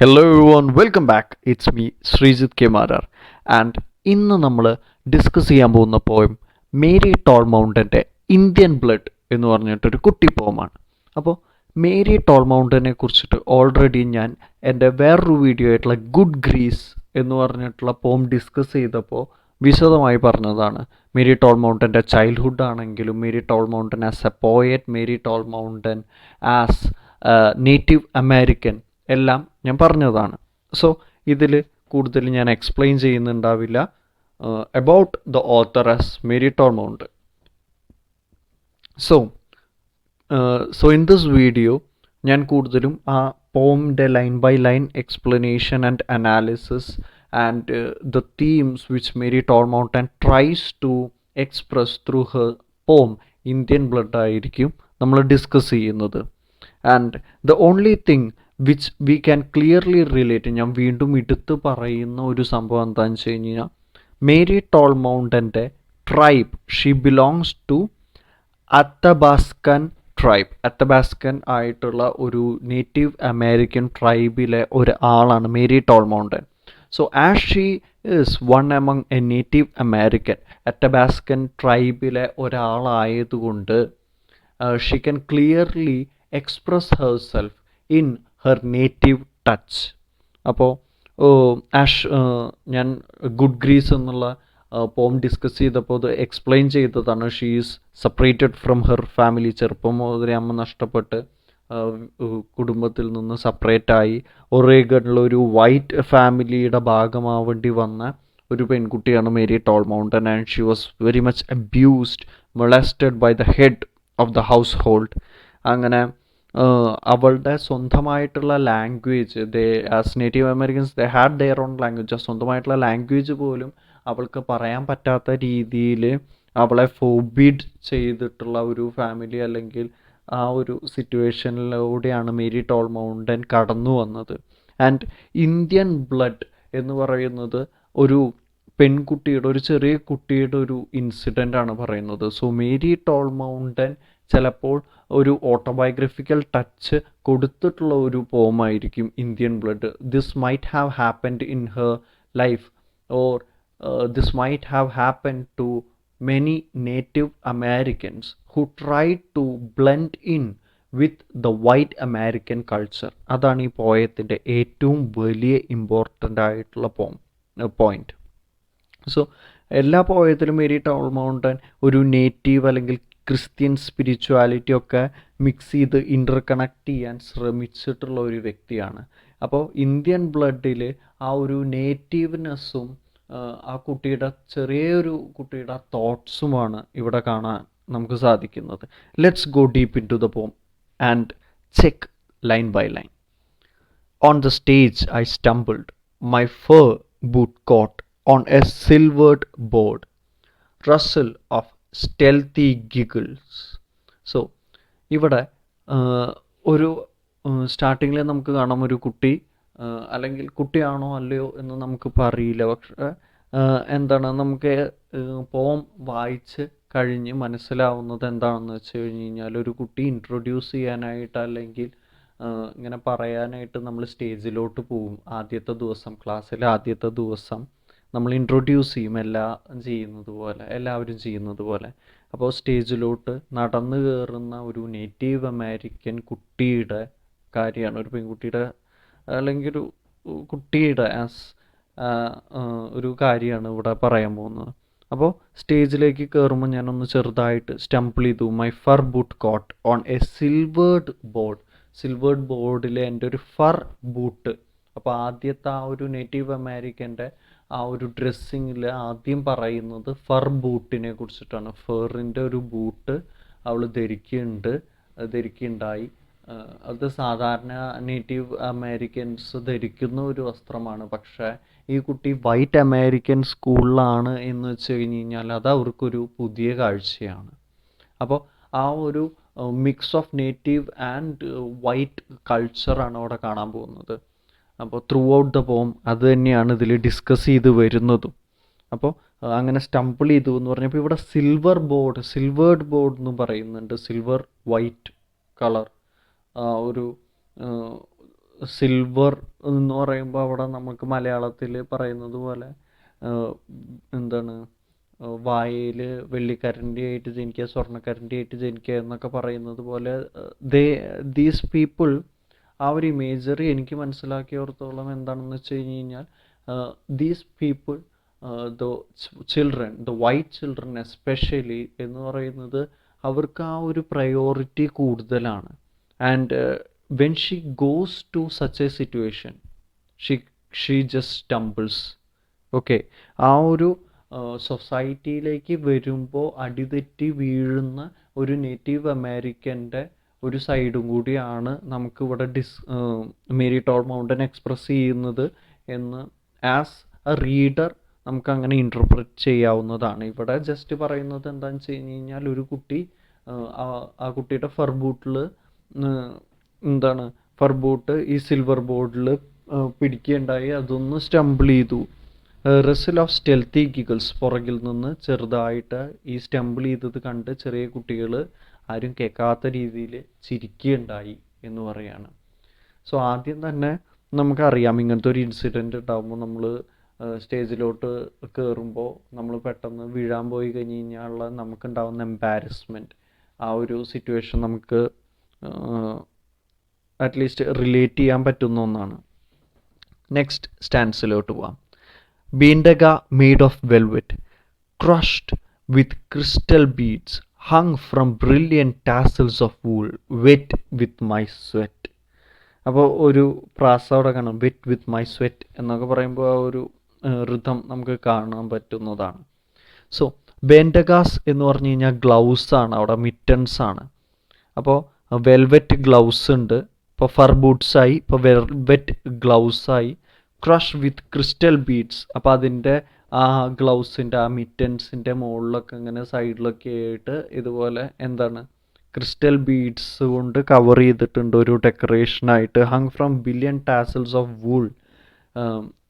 Hello everyone, welcome back. It's me, Srijit K. Marar. And ഇന്ന് നമ്മൾ discuss ചെയ്യാൻ പോകുന്ന പോയം മേരി ടോൾമൗണ്ടൻ്റെ ഇന്ത്യൻ ബ്ലഡ് എന്ന് പറഞ്ഞിട്ടൊരു കുട്ടി പോമാണ്. അപ്പോൾ മേരി ടോൾമൗണ്ടനെ കുറിച്ചിട്ട് ഓൾറെഡി ഞാൻ എൻ്റെ വേറൊരു വീഡിയോ ആയിട്ടുള്ള ഗുഡ് ഗ്രീസ് എന്ന് പറഞ്ഞിട്ടുള്ള പോം ഡിസ്കസ് ചെയ്തപ്പോൾ വിശദമായി പറഞ്ഞതാണ്. മേരി ടോൾമൗണ്ടൻ്റെ ചൈൽഡ്ഹുഡ് ആണെങ്കിലും Mary TallMountain as a poet, Mary TallMountain as native American എല്ലാം ഞാൻ പറഞ്ഞതാണ്. സോ ഇതിൽ കൂടുതൽ ഞാൻ എക്സ്പ്ലെയിൻ ചെയ്യുന്നുണ്ടാവില്ല about the authoress Mary TallMountain. So in this video ഞാൻ കൂടുതലും ആ പോമിൻ്റെ line by line explanation and analysis and the themes which Mary TallMountain tries to express through her poem Indian blood ആയിരിക്കും നമ്മൾ ഡിസ്കസ് ചെയ്യുന്നത്. And the only thing which we can clearly relate, ഞാൻ വീണ്ടും എടുത്ത് പറയുന്ന ഒരു സംഭവം എന്താണെന്ന് വെച്ച് കഴിഞ്ഞാൽ, മേരി ടോൾമൗണ്ടൻ്റെ tribe, she belongs to Athabaskan tribe. Athabaskan ആയിട്ടുള്ള ഒരു നേറ്റീവ് അമേരിക്കൻ ട്രൈബിലെ ഒരാളാണ് Mary TallMountain. So as she is one among a native American, Athabaskan ട്രൈബിലെ ഒരാളായതുകൊണ്ട് she can clearly express herself in her native touch. അപ്പോൾ ഞാൻ good Greece എന്നുള്ള പോം ഡിസ്കസ് ചെയ്തപ്പോൾ അത് എക്സ്പ്ലെയിൻ ചെയ്തതാണ്. She is separated from her family. ചെറുപ്പം മുതലേ അമ്മ നഷ്ടപ്പെട്ട് കുടുംബത്തിൽ നിന്ന് സെപ്പറേറ്റായി ഒറേഗണിലുള്ള ഒരു വൈറ്റ് ഫാമിലിയുടെ ഭാഗമാവേണ്ടി വന്ന ഒരു പെൺകുട്ടിയാണ് Mary TallMountain. And she was very much abused, molested by the head of the household. അങ്ങനെ അവളുടെ സ്വന്തമായിട്ടുള്ള language, as native Americans they had their own language, സ്വന്തമായിട്ടുള്ള ലാംഗ്വേജ് പോലും അവൾക്ക് പറയാൻ പറ്റാത്ത രീതിയിൽ അവളെ ഫോർബിഡ് ചെയ്തിട്ടുള്ള ഒരു ഫാമിലി അല്ലെങ്കിൽ ആ ഒരു സിറ്റുവേഷനിലൂടെയാണ് മേരി ടോൾമൗണ്ടൻ കടന്നു വന്നത്. ആൻഡ് ഇന്ത്യൻ ബ്ലഡ് എന്ന് പറയുന്നത് ഒരു പെൺകുട്ടിയുടെ, ഒരു ചെറിയ കുട്ടിയുടെ ഒരു ഇൻസിഡൻ്റ് ആണ് പറയുന്നത്. സോ മേരി ടോൾമൗണ്ടൻ ചിലപ്പോൾ ഒരു ഓട്ടോബയോഗ്രഫിക്കൽ ടച്ച് കൊടുത്തിട്ടുള്ള ഒരു പോമായിരിക്കും Indian blood. This might have happened in her life, or this might have happened to many native Americans who try to blend in with the white American culture. അതാണ് ഈ പോയത്തിൻ്റെ ഏറ്റവും വലിയ important ആയിട്ടുള്ള point. So എല്ലാ പോയത്തിലും Mary ടോൾമൗണ്ടൻ ഒരു native അല്ലെങ്കിൽ Christian spirituality ഒക്കെ mix ചെയ്ത് ഇൻ്റർ കണക്ട് ചെയ്യാൻ ശ്രമിച്ചിട്ടുള്ള ഒരു വ്യക്തിയാണ്. അപ്പോൾ ഇന്ത്യൻ ബ്ലഡിൽ ആ ഒരു നേറ്റീവ്നെസ്സും ആ കുട്ടിയുടെ ചെറിയൊരു കുട്ടിയുടെ തോട്ട്സുമാണ് ഇവിടെ കാണാൻ നമുക്ക് സാധിക്കുന്നത്. Let's go deep into the poem and check line by line. On the stage I stumbled, my fur boot caught on a silvered board, rustle of stealthy giggles. So ഇവിടെ ഒരു സ്റ്റാർട്ടിങ്ങിൽ നമുക്ക് കാണാം ഒരു കുട്ടി, അല്ലെങ്കിൽ കുട്ടിയാണോ അല്ലയോ എന്ന് നമുക്കിപ്പോൾ അറിയില്ല. പക്ഷേ എന്താണ് നമുക്ക് പോം വായിച്ച് കഴിഞ്ഞ് മനസ്സിലാവുന്നത് എന്താണെന്ന് വെച്ച് കഴിഞ്ഞ് കഴിഞ്ഞാൽ, ഒരു കുട്ടി ഇൻട്രൊഡ്യൂസ് ചെയ്യാനായിട്ട് അല്ലെങ്കിൽ ഇങ്ങനെ പറയാനായിട്ട് നമ്മൾ സ്റ്റേജിലോട്ട് പോവും. ആദ്യത്തെ ദിവസം, ക്ലാസ്സിലെ ആദ്യത്തെ ദിവസം നമ്മൾ ഇൻട്രൊഡ്യൂസ് ചെയ്യും, എല്ലാവരും ചെയ്യുന്നത് പോലെ. അപ്പോൾ സ്റ്റേജിലോട്ട് നടന്നു കയറുന്ന ഒരു നേറ്റീവ് അമേരിക്കൻ കുട്ടിയുടെ കാര്യമാണ്, ഒരു പെൺകുട്ടിയുടെ അല്ലെങ്കിൽ ഒരു കുട്ടിയുടെ ഒരു കാര്യമാണ് ഇവിടെ പറയാൻ പോകുന്നത്. അപ്പോൾ സ്റ്റേജിലേക്ക് കയറുമ്പോൾ ഞാനൊന്ന് ചെറുതായിട്ട് സ്റ്റംപിൾ ചെയ്തു. My fur boot caught on a silvered board. Silvered ബോർഡിലെ എൻ്റെ ഒരു ഫർ ബൂട്ട്. അപ്പോൾ ആദ്യത്തെ ആ ഒരു നേറ്റീവ് അമേരിക്കൻ്റെ ആ ഒരു ഡ്രസ്സിങ്ങിൽ ആദ്യം പറയുന്നത് ഫർ ബൂട്ടിനെ കുറിച്ചിട്ടാണ്. ഫറിൻ്റെ ഒരു ബൂട്ട് അവൾ ധരിക്കുന്നുണ്ടായി. അത് സാധാരണ നേറ്റീവ് അമേരിക്കൻസ് ധരിക്കുന്ന ഒരു വസ്ത്രമാണ്. പക്ഷേ ഈ കുട്ടി വൈറ്റ് അമേരിക്കൻ സ്കൂളിലാണ് എന്ന് വെച്ച് കഴിഞ്ഞ് കഴിഞ്ഞാൽ അത് അവർക്കൊരു പുതിയ കാഴ്ചയാണ്. അപ്പോൾ ആ ഒരു mix of native and white കൾച്ചറാണ് അവിടെ കാണാൻ പോകുന്നത്. അപ്പോൾ ത്രൂ ഔട്ട് ദ പോം അത് തന്നെയാണ് ഇതിൽ ഡിസ്കസ് ചെയ്ത് വരുന്നതും. അപ്പോൾ അങ്ങനെ സ്റ്റംപിൾ ചെയ്തു എന്ന് പറഞ്ഞപ്പോൾ ഇവിടെ സിൽവേർഡ് ബോർഡ് എന്ന് പറയുന്നുണ്ട്. സിൽവർ വൈറ്റ് കളർ ഒരു സിൽവർ എന്ന് പറയുമ്പോൾ അവിടെ നമുക്ക് മലയാളത്തിൽ പറയുന്നത് പോലെ എന്താണ് വായയിൽ വെള്ളിക്കരണ്ടിയായിട്ട് ജനിക്കുക, സ്വർണ്ണക്കരണ്ടിയായിട്ട് ജനിക്കുക എന്നൊക്കെ പറയുന്നത് പോലെ ദേ ദീസ് പീപ്പിൾ, ആ ഒരു ഇമേജറി എനിക്ക് മനസ്സിലാക്കിയോടത്തോളം എന്താണെന്ന് വെച്ച് കഴിഞ്ഞ് കഴിഞ്ഞാൽ these people, the children, the white children especially എന്ന് പറയുന്നത് അവർക്ക് ആ ഒരു പ്രയോറിറ്റി കൂടുതലാണ്. And when she goes to such a situation, she she just stumbles. Okay, ആ ഒരു സൊസൈറ്റിയിലേക്ക് വരുമ്പോൾ അടിതെറ്റി വീഴുന്ന ഒരു നേറ്റീവ് അമേരിക്കൻ്റെ ഒരു സൈഡും കൂടിയാണ് നമുക്കിവിടെ മേരി ടോൾ മൗണ്ടൻ എക്സ്പ്രസ് ചെയ്യുന്നത് എന്ന് ആസ് എ റീഡർ നമുക്ക് അങ്ങനെ ഇൻ്റർപ്രറ്റ് ചെയ്യാവുന്നതാണ്. ഇവിടെ ജസ്റ്റ് പറയുന്നത് എന്താണെന്ന് വെച്ച് കഴിഞ്ഞ് കഴിഞ്ഞാൽ ഒരു കുട്ടി ആ കുട്ടിയുടെ ഫർബൂട്ടിൽ എന്താണ് ഫർബൂട്ട് ഈ സിൽവർ ബോർഡിൽ പിടിക്കുകയുണ്ടായി, അതൊന്ന് സ്റ്റംബിൾ ചെയ്തു. റെസിൽ ഓഫ് സ്റ്റെൽത്തി ഗിഗിൾസ്, പുറകിൽ നിന്ന് ചെറുതായിട്ട് ഈ സ്റ്റംബിൾ ചെയ്തത് കണ്ട് ചെറിയ കുട്ടികൾ ആരും കേൾക്കാത്ത രീതിയിൽ ചിരിക്കുകയുണ്ടായി എന്ന് പറയാണ്. സോ ആദ്യം തന്നെ നമുക്കറിയാം ഇങ്ങനത്തെ ഒരു ഇൻസിഡൻറ്റ് ഉണ്ടാകുമ്പോൾ നമ്മൾ സ്റ്റേജിലോട്ട് കയറുമ്പോൾ നമ്മൾ പെട്ടെന്ന് വീഴാൻ പോയി കഴിഞ്ഞ് കഴിഞ്ഞാൽ നമുക്കുണ്ടാകുന്ന എംബാരസ്മെൻറ്റ്, ആ ഒരു സിറ്റുവേഷൻ നമുക്ക് അറ്റ്ലീസ്റ്റ് റിലേറ്റ് ചെയ്യാൻ പറ്റുന്ന ഒന്നാണ്. നെക്സ്റ്റ് സ്റ്റാൻസിലോട്ട് പോവാം. ബീൻഡഗ made of velvet, crushed with crystal beads, hung from brilliant tassels of wool, wet with my sweat. അപ്പോൾ ഒരു പ്രാസ അവിടെ കാണാം, വെറ്റ് വിത്ത് മൈ സ്വെറ്റ് എന്നൊക്കെ പറയുമ്പോൾ ആ ഒരു ഋതം നമുക്ക് കാണാൻ പറ്റുന്നതാണ്. സോ ബെൻഡഗാസ് എന്ന് പറഞ്ഞു കഴിഞ്ഞാൽ ഗ്ലൗസ് ആണ്, അവിടെ മിറ്റൻസ് ആണ്. അപ്പോൾ വെൽവെറ്റ് ഗ്ലൗസ് ഉണ്ട്, ഇപ്പോൾ ഫർ ബൂട്ട്സായി, ഇപ്പോൾ വെൽവെറ്റ് ഗ്ലൗസായി. ക്രഷ് വിത്ത് ക്രിസ്റ്റൽ ബീഡ്സ്, അപ്പോൾ അതിൻ്റെ ആ ഗ്ലൗസിൻ്റെ ആ മിറ്റൻസിൻ്റെ മുകളിലൊക്കെ ഇങ്ങനെ സൈഡിലൊക്കെ ആയിട്ട് ഇതുപോലെ എന്താണ് ക്രിസ്റ്റൽ ബീഡ്സ് കൊണ്ട് കവർ ചെയ്തിട്ടുണ്ട് ഒരു ഡെക്കറേഷനായിട്ട്. Hung from billion tassels of wool,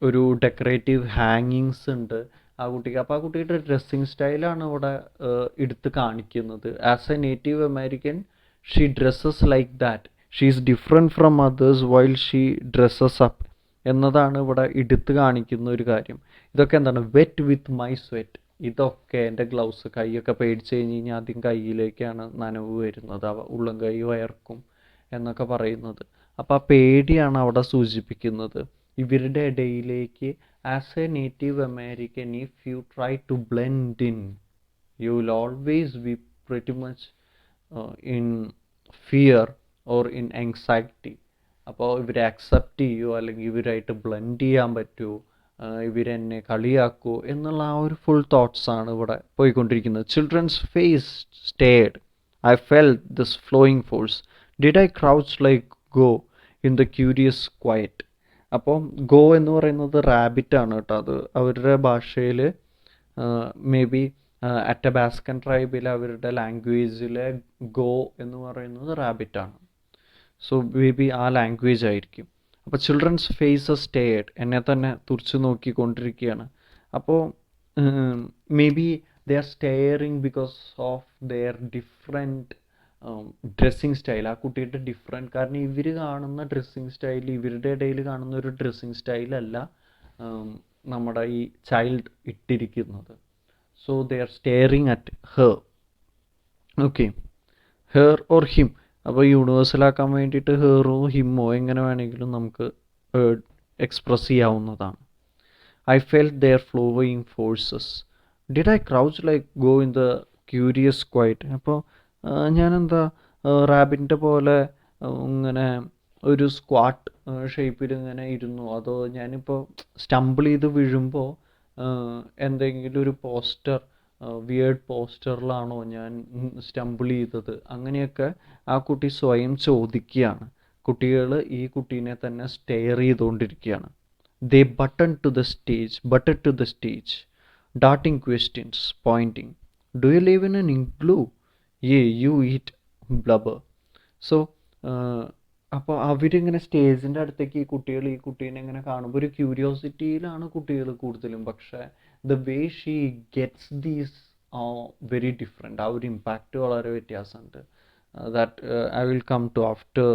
ഒരു ഡെക്കറേറ്റീവ് ഹാങ്ങിങ്സ് ഉണ്ട് ആ കുട്ടിക്ക്. അപ്പോൾ ആ കുട്ടിയുടെ ഡ്രസ്സിങ് സ്റ്റൈലാണ് ഇവിടെ എടുത്ത് കാണിക്കുന്നത്. As a native American she dresses like that, she is different from others while she dresses up എന്നതാണ് ഇവിടെ എടുത്ത് കാണിക്കുന്ന ഒരു കാര്യം. ഇതൊക്കെ എന്താണ്, വെറ്റ് വിത്ത് മൈ സ്വെറ്റ്, ഇതൊക്കെ എൻ്റെ ഗ്ലൗസ് കൈയൊക്കെ പേടിച്ച് കഴിഞ്ഞ് കഴിഞ്ഞാൽ ആദ്യം കയ്യിലേക്കാണ് നനവ് വരുന്നത്, ഉള്ളം കൈ വയർക്കും എന്നൊക്കെ പറയുന്നത്. അപ്പോൾ ആ പേടിയാണ് അവിടെ സൂചിപ്പിക്കുന്നത്. ഇവരുടെ ഇടയിലേക്ക് as a native American if you try to blend in, you will always be pretty much in fear or in anxiety. അപ്പോൾ ഇവരെ അക്സെപ്റ്റ് ചെയ്യുമോ അല്ലെങ്കിൽ ഇവരായിട്ട് ബ്ലെൻഡ് ചെയ്യാൻ പറ്റുമോ, ഇവരെന്നെ കളിയാക്കുമോ എന്നുള്ള ആ ഒരു ഫുൾ തോട്ട്സാണ് ഇവിടെ പോയിക്കൊണ്ടിരിക്കുന്നത്. Children's face stared, I felt this flowing force, did I crouch like go in the curious quiet. അപ്പോൾ ഗോ എന്ന് പറയുന്നത് റാബിറ്റാണ് കേട്ടോ. അത് അവരുടെ ഭാഷയിൽ മേ ബി അറ്റബാസ്കൻ ട്രൈബിൽ അവരുടെ ലാംഗ്വേജിലെ ഗോ എന്ന് പറയുന്നത് റാബിറ്റാണ്. സോ മേ ബി ആ ലാംഗ്വേജ് ആയിരിക്കും. അപ്പോൾ ചിൽഡ്രൻസ് ഫേസ് സ്റ്റേഡ്, എന്നെ തന്നെ തുറച്ചു നോക്കിക്കൊണ്ടിരിക്കുകയാണ്. അപ്പോൾ may be they are staring because of their different dressing style. ആ കുട്ടിയുടെ ഡിഫറെൻറ്റ്, കാരണം ഇവർ കാണുന്ന ഡ്രസ്സിങ് സ്റ്റൈൽ, ഇവരുടെ ഇടയിൽ കാണുന്ന ഒരു ഡ്രസ്സിങ് സ്റ്റൈലല്ല നമ്മുടെ ഈ ചൈൽഡ് ഇട്ടിരിക്കുന്നത്. So they are staring at her. Okay, her or him. അപ്പോൾ യൂണിവേഴ്സലാക്കാൻ വേണ്ടിയിട്ട് ഹെറോ ഹിമ്മോ എങ്ങനെ വേണമെങ്കിലും നമുക്ക് എക്സ്പ്രസ് ചെയ്യാവുന്നതാണ്. I felt their flowing forces, did I crouch like go in the curious quiet. അപ്പോൾ ഞാനെന്താ റാബിൻ്റെ പോലെ ഇങ്ങനെ ഒരു സ്ക്വാട്ട് ഷേപ്പിൽ ഇങ്ങനെ ഇരുന്നു, അതോ ഞാനിപ്പോൾ സ്റ്റംബിൾ ചെയ്ത് വീഴുമ്പോൾ എന്തെങ്കിലും ഒരു പോസ്റ്റർ, വിയേർഡ് പോസ്റ്ററിലാണോ ഞാൻ സ്റ്റംബിൾ ചെയ്തത്, അങ്ങനെയൊക്കെ ആ കുട്ടി സ്വയം ചോദിക്കുകയാണ്. കുട്ടികൾ ഈ കുട്ടീനെ തന്നെ സ്റ്റെയർ ചെയ്തുകൊണ്ടിരിക്കുകയാണ്. ദേ butted to the stage, darting questions, pointing. Do you live in an igloo? Yeah, you eat blubber. So അപ്പോൾ അവരിങ്ങനെ സ്റ്റേജിൻ്റെ അടുത്തേക്ക് ഈ കുട്ടീനെ ഇങ്ങനെ കാണുമ്പോൾ ഒരു ക്യൂരിയോസിറ്റിയിലാണ് കുട്ടികൾ കൂടുതലും. പക്ഷേ the way she gets these very different. ആ ഒരു ഇമ്പാക്റ്റ് വളരെ വ്യത്യാസമുണ്ട്. That I will come to after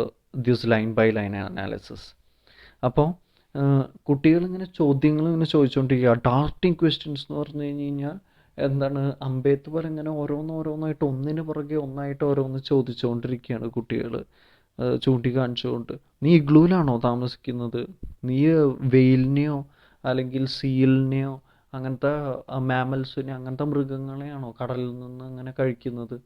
this line by line analysis. അപ്പോൾ കുട്ടികളിങ്ങനെ ചോദ്യങ്ങൾ ഇങ്ങനെ ചോദിച്ചുകൊണ്ടിരിക്കുക. ഡാർട്ടിങ് ക്വസ്റ്റ്യൻസ് എന്ന് പറഞ്ഞു കഴിഞ്ഞ് കഴിഞ്ഞാൽ എന്താണ്, അമ്പെയ്ത്ത് പോലെ ഇങ്ങനെ ഓരോന്നോരോന്നായിട്ട് ഒന്നിന് പുറകെ ഒന്നായിട്ട് ഓരോന്ന് ചോദിച്ചുകൊണ്ടിരിക്കുകയാണ് കുട്ടികൾ ചൂണ്ടിക്കാണിച്ചുകൊണ്ട്. നീ ഇഗ്ലൂലാണോ താമസിക്കുന്നത്? നീ വെയിലിനെയോ അല്ലെങ്കിൽ സീലിനെയോ അങ്ങനത്തെ മാമൽസിനെ അങ്ങനത്തെ മൃഗങ്ങളെയാണോ കടലിൽ നിന്ന് അങ്ങനെ കഴിക്കുന്നത്?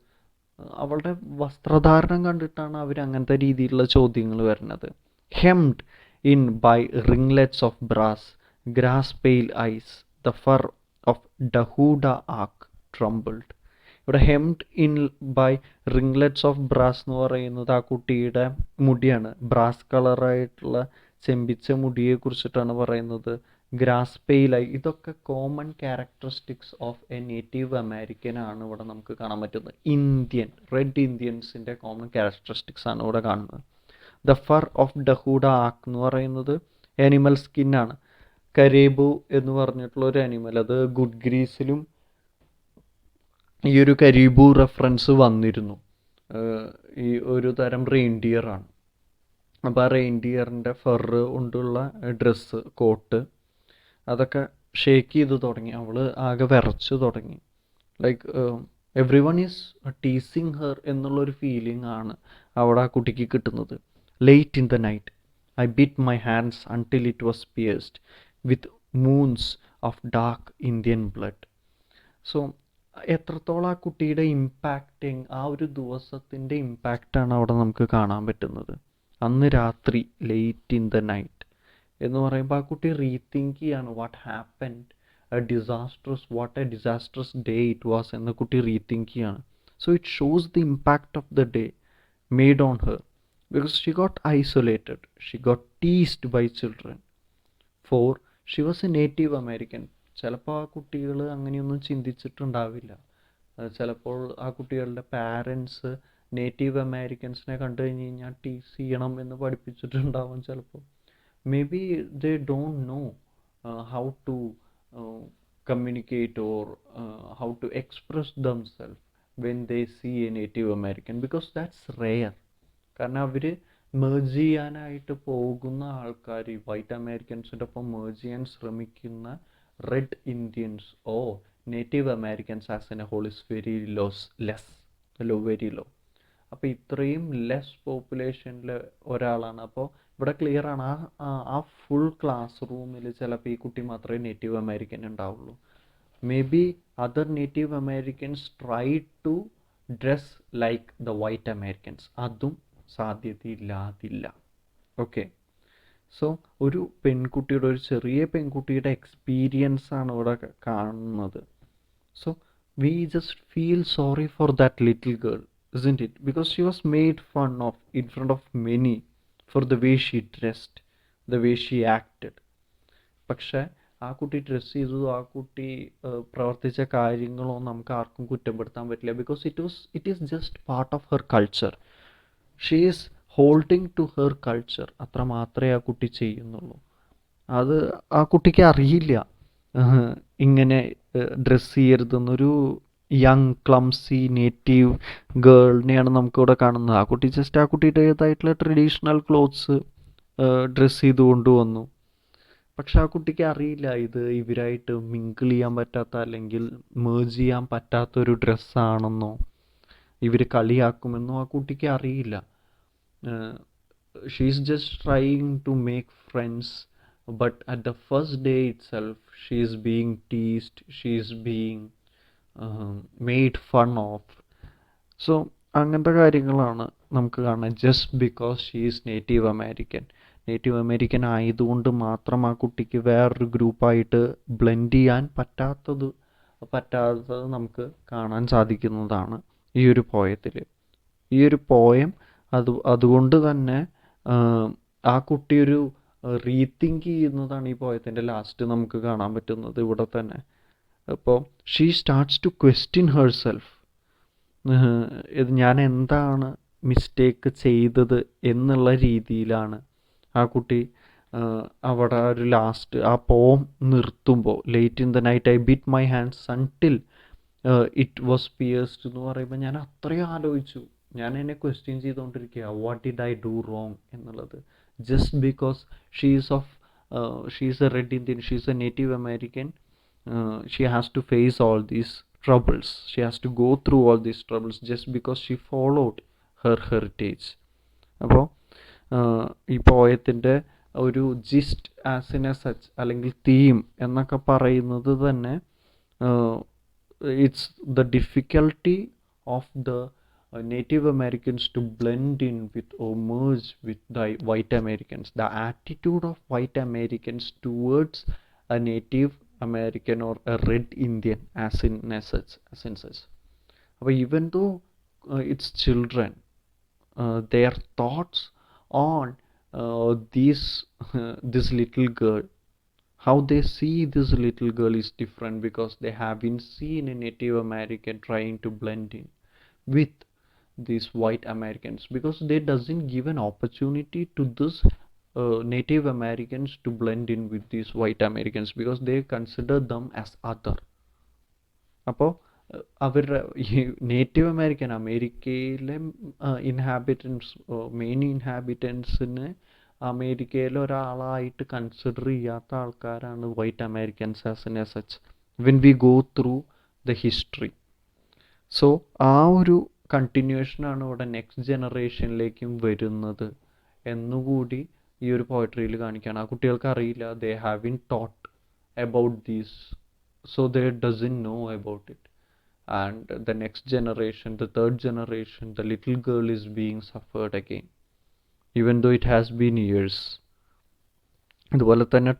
അവളുടെ വസ്ത്രധാരണം കണ്ടിട്ടാണ് അവർ അങ്ങനത്തെ രീതിയിലുള്ള ചോദ്യങ്ങൾ വരുന്നത്. Hemmed in by ringlets of brass, grass pale eyes, the fur of ഡഹൂഡ ആക്ക് ട്രംബിൾഡ്. ഇവിടെ hemmed in by ringlets of brass എന്ന് പറയുന്നത് ആ കുട്ടിയുടെ മുടിയാണ്. ബ്രാസ് കളറായിട്ടുള്ള ചെമ്പിച്ച മുടിയെ കുറിച്ചിട്ടാണ് പറയുന്നത്. ഗ്രാസ് പെയിലായി, ഇതൊക്കെ common characteristics of A native American ആണ് ഇവിടെ നമുക്ക് കാണാൻ പറ്റുന്നത്. ഇന്ത്യൻ റെഡ് ഇന്ത്യൻസിൻ്റെ കോമൺ ക്യാരക്ടറിസ്റ്റിക്സ് ആണ് ഇവിടെ കാണുന്നത്. ദ ഫർ ഓഫ് ഡഹൂഡ ആക്ക് എന്ന് പറയുന്നത് ആനിമൽ സ്കിന്നാണ്. കരേബു എന്ന് പറഞ്ഞിട്ടുള്ള ഒരു ആനിമൽ, അത് ഗുഡ് ഗ്രീസിലും ഈ ഒരു കരീബു റെഫറൻസ് വന്നിരുന്നു. ഈ ഒരു തരം റെയിൻഡിയർ ആണ്. അപ്പോൾ ആ റെയിൻഡിയറിൻ്റെ ഫർ കൊണ്ടുള്ള ഡ്രസ്സ്, കോട്ട്, അതൊക്കെ ഷേക്ക് ചെയ്ത് തുടങ്ങി. അവൾ ആകെ വിറച്ച് തുടങ്ങി. Like every one is teasing her എന്നുള്ളൊരു ഫീലിംഗ് ആണ് അവിടെ ആ കുട്ടിക്ക് കിട്ടുന്നത്. Late in the night I beat my hands until it was pierced with moons of dark Indian blood. So എത്രത്തോളം ആ കുട്ടിയുടെ ഇമ്പാക്റ്റിങ്, ആ ഒരു ദിവസത്തിൻ്റെ ഇമ്പാക്റ്റാണ് അവിടെ നമുക്ക് കാണാൻ പറ്റുന്നത്. അന്ന് രാത്രി ലേറ്റ് ഇൻ ദ നൈറ്റ് എന്ന് പറയുമ്പോൾ ആ കുട്ടി റീതിങ്ക് ചെയ്യാണ് what happened, what a disastrous day it was എന്ന് കുട്ടി റീതിങ്ക് ചെയ്യാണ്. So it shows the impact of the day made on her because she got isolated, she got teased by children for she was a native American. ചിലപ്പോൾ ആ കുട്ടികൾ അങ്ങനെയൊന്നും ചിന്തിച്ചിട്ടുണ്ടാവില്ല. ചിലപ്പോൾ ആ കുട്ടികളുടെ പാരൻസ് നേറ്റീവ് അമേരിക്കൻസിനെ കണ്ടു കഴിഞ്ഞ് കഴിഞ്ഞാൽ ടീസ് ചെയ്യണം എന്ന് പഠിപ്പിച്ചിട്ടുണ്ടാവും ചിലപ്പോൾ. Maybe they don't know how to uh, communicate or how to express themselves when they see a Native American, because that's rare. കാരണം അവർ മേർജ് ചെയ്യാനായിട്ട് പോകുന്ന ആൾക്കാർ, വൈറ്റ് അമേരിക്കൻസിൻ്റെ ഒപ്പം മേർജ് ചെയ്യാൻ ശ്രമിക്കുന്ന red Indians or native Americans as an a whole is very very low. അപ്പോൾ ഇത്രയും less പോപ്പുലേഷനിൽ ഒരാളാണ്. അപ്പോൾ ഇവിടെ ക്ലിയർ ആണ്, ആ ഫുൾ ക്ലാസ് റൂമിൽ ചിലപ്പോൾ ഈ കുട്ടി മാത്രമേ നേറ്റീവ് അമേരിക്കൻ ഉണ്ടാവുള്ളൂ. Maybe other native Americans try to dress like the white Americans, അതും സാധ്യതയില്ലാതില്ല. ഓക്കെ, സോ ഒരു പെൺകുട്ടിയുടെ, ഒരു ചെറിയ പെൺകുട്ടിയുടെ എക്സ്പീരിയൻസ് ആണ് ഇവിടെ കാണുന്നത്. So we just feel sorry for that little girl, isn't it? Because she was made fun of in front of many for the way she dressed, the way she acted. പക്ഷേ ആ കുട്ടി dress ചെയ്തതോ ആ കുട്ടി പ്രവർത്തിച്ച കാര്യങ്ങളോ നമുക്ക് ആർക്കും കുറ്റപ്പെടുത്താൻ പറ്റില്ല. Because it is just part of her culture. She is holding to her culture. അത്ര മാത്രമേ ആ കുട്ടി ചെയ്യുന്നുള്ളൂ. അത് ആ കുട്ടിക്ക് അറിയില്ല ഇങ്ങനെ ഡ്രസ്സ് ചെയ്യരുതെന്നൊരു യങ് ക്ലംസി നേറ്റീവ് ഗേളിനെയാണ് നമുക്കിവിടെ കാണുന്നത്. ആ കുട്ടി ജസ്റ്റ് ആ കുട്ടിയുടേതായിട്ടുള്ള ട്രഡീഷണൽ ക്ലോത്ത്സ് ഡ്രസ്സ് ചെയ്ത് കൊണ്ടുവന്നു. പക്ഷെ ആ കുട്ടിക്ക് അറിയില്ല ഇത് ഇവരായിട്ട് മിങ്കിൾ ചെയ്യാൻ പറ്റാത്ത അല്ലെങ്കിൽ മേർജ് ചെയ്യാൻ പറ്റാത്തൊരു ഡ്രസ്സാണെന്നോ ഇവർ കളിയാക്കുമെന്നോ ആ കുട്ടിക്ക് അറിയില്ല. She's just trying to make friends. But at the first day itself, she is being teased, she is being made fun of. So അങ്ങനത്തെ കാര്യങ്ങളാണ് നമുക്ക് കാണാൻ. Just because she is native American, native American ആയതുകൊണ്ട് മാത്രം ആ കുട്ടിക്ക് വേറൊരു ഗ്രൂപ്പായിട്ട് ബ്ലെൻഡ് ചെയ്യാൻ പറ്റാത്തത് നമുക്ക് കാണാൻ സാധിക്കുന്നതാണ് ഈ ഒരു പോയത്തിൽ. ഈ ഒരു പോയം അതുകൊണ്ട് തന്നെ ആ കുട്ടിയൊരു റീതിങ്ക് ചെയ്യുന്നതാണ് ഈ പോയത്തിൻ്റെ ലാസ്റ്റ് നമുക്ക് കാണാൻ പറ്റുന്നത് ഇവിടെ തന്നെ. അപ്പോൾ she starts to question herself. ഇത് ഞാൻ എന്താണ് മിസ്റ്റേക്ക് ചെയ്തത് എന്നുള്ള രീതിയിലാണ് ആ കുട്ടി അവിടെ ഒരു ലാസ്റ്റ് ആ പോം നിർത്തുമ്പോൾ, late in the night I beat my hands until it was pierced എന്ന് പറയുമ്പോൾ ഞാൻ അത്രയും ആലോചിച്ചു. ഞാൻ എന്നെ ക്വസ്റ്റ്യൻ ചെയ്തുകൊണ്ടിരിക്കുക, what did I do wrong എന്നുള്ളത്. just because she is of she is a red Indian, she is a Native American, she has to face all these troubles. She has to go through all these troubles just because she followed her heritage. അപ്പോൾ ഈ പോയത്തിൻ്റെ ഒരു GIST as A such അല്ലെങ്കിൽ theme എന്നൊക്കെ പറയുന്നത് തന്നെ it's the difficulty of the Native Americans to blend in with or merge with the white Americans. The attitude of white Americans towards a Native American or a red Indian as in such. But even though it's children, their thoughts on this little girl, how they see this little girl is different because they haven't seen a Native American trying to blend in with these white Americans, because they doesn't give an opportunity to this Native Americans to blend in with these white Americans because they consider them as other. അപ്പോൾ അവരുടെ ഈ native American അമേരിക്കയിലെ inhabitants main ഇൻഹാബിറ്റൻസിന് അമേരിക്കയിലെ ഒരാളായിട്ട് consider ചെയ്യാത്ത ആൾക്കാരാണ് white Americans as A such when we go through the history. So ആ ഒരു കണ്ടിന്യൂഷനാണ് ഇവിടെ നെക്സ്റ്റ് ജനറേഷനിലേക്കും വരുന്നത് എന്നുകൂടി ഈ ഒരു പോയട്രിയിൽ കാണിക്കുകയാണ്. ആ കുട്ടികൾക്ക് അറിയില്ല, they have been taught about these, so they doesn't know about it. And the next generation, the third generation, the little girl is being suffered again, even though it has been years. അതുപോലെ തന്നെ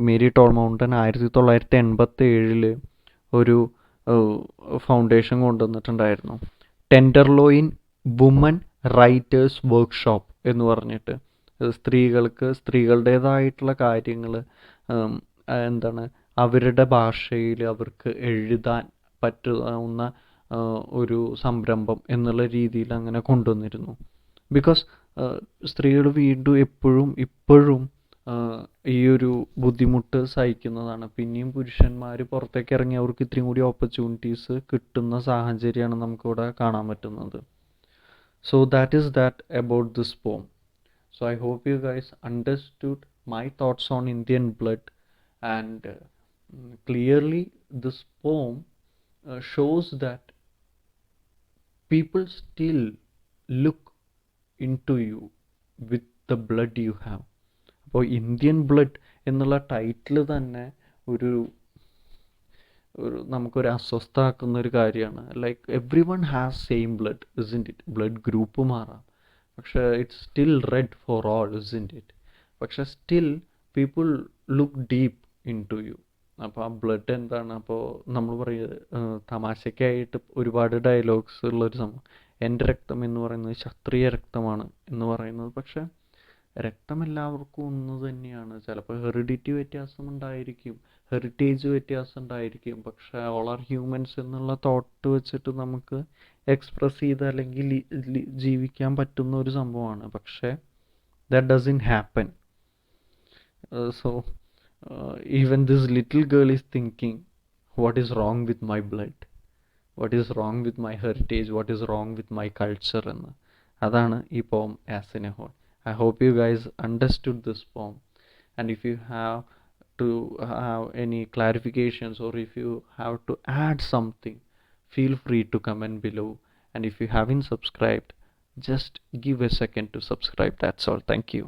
Mary TallMountain 1987 ഒരു foundation കൊണ്ടുവന്നിട്ടുണ്ടായിരുന്നു, Tenderloin woman writers workshop എന്ന് പറഞ്ഞിട്ട്. സ്ത്രീകളുടേതായിട്ടുള്ള കാര്യങ്ങൾ എന്താണ് അവരുടെ ഭാഷയിൽ അവർക്ക് എഴുതാൻ പറ്റുന്ന ഒരു സംരംഭം എന്നുള്ള രീതിയിൽ അങ്ങനെ കൊണ്ടുവന്നിരുന്നു. ബിക്കോസ് സ്ത്രീകൾ വീണ്ടും ഇപ്പോഴും ഈ ഒരു ബുദ്ധിമുട്ട് സഹിക്കുന്നതാണ്. പിന്നെയും പുരുഷന്മാർ പുറത്തേക്ക് ഇറങ്ങി അവർക്ക് ഇത്രയും കൂടി ഓപ്പർച്യൂണിറ്റീസ് കിട്ടുന്ന സാഹചര്യമാണ് നമുക്കിവിടെ കാണാൻ പറ്റുന്നത്. So that is that about this poem. So I hope you guys understood my thoughts on Indian blood, and clearly this poem shows that people still look into you with the blood you have. അപ്പോൾ Indian blood എന്നുള്ള title തന്നെ ഒരു നമുക്കൊരു അസ്വസ്ഥമാക്കുന്ന ഒരു കാര്യമാണ്. Like everyone has same blood, isn't it? Blood group മാറാം, പക്ഷേ it's still red for all, isn't it? പക്ഷെ still people look deep into you. അപ്പോൾ ആ ബ്ലഡ് എന്താണ്? അപ്പോൾ നമ്മൾ പറയുക തമാശയ്ക്കായിട്ട് ഒരുപാട് ഡയലോഗ്സ് ഉള്ളൊരു സംഭവം, എൻ്റെ രക്തം എന്ന് പറയുന്നത് ക്ഷത്രിയ രക്തമാണ് എന്ന് പറയുന്നത്. പക്ഷെ രക്തം എല്ലാവർക്കും ഒന്ന് തന്നെയാണ്. ചിലപ്പോൾ ഹെറിഡിറ്റി വ്യത്യാസം ഉണ്ടായിരിക്കും, ഹെറിറ്റേജ് വ്യത്യാസം ഉണ്ടായിരിക്കും, പക്ഷെ ഓൾ ആർ ഹ്യൂമൻസ് എന്നുള്ള തോട്ട് വെച്ചിട്ട് നമുക്ക് എക്സ്പ്രസ് ചെയ്ത് അല്ലെങ്കിൽ ജീവിക്കാൻ പറ്റുന്ന ഒരു സംഭവമാണ്. പക്ഷേ that doesn't happen. Even this little girl is thinking, what is wrong with my blood, what is wrong with my heritage, what is wrong with my culture എന്ന്. അതാണ് ഈ poem as in a whole. I hope you guys understood this poem, and if you have to have any clarifications or if you have to add something, feel free to comment below. And if you haven't subscribed, just give a second to subscribe. That's all. Thank you.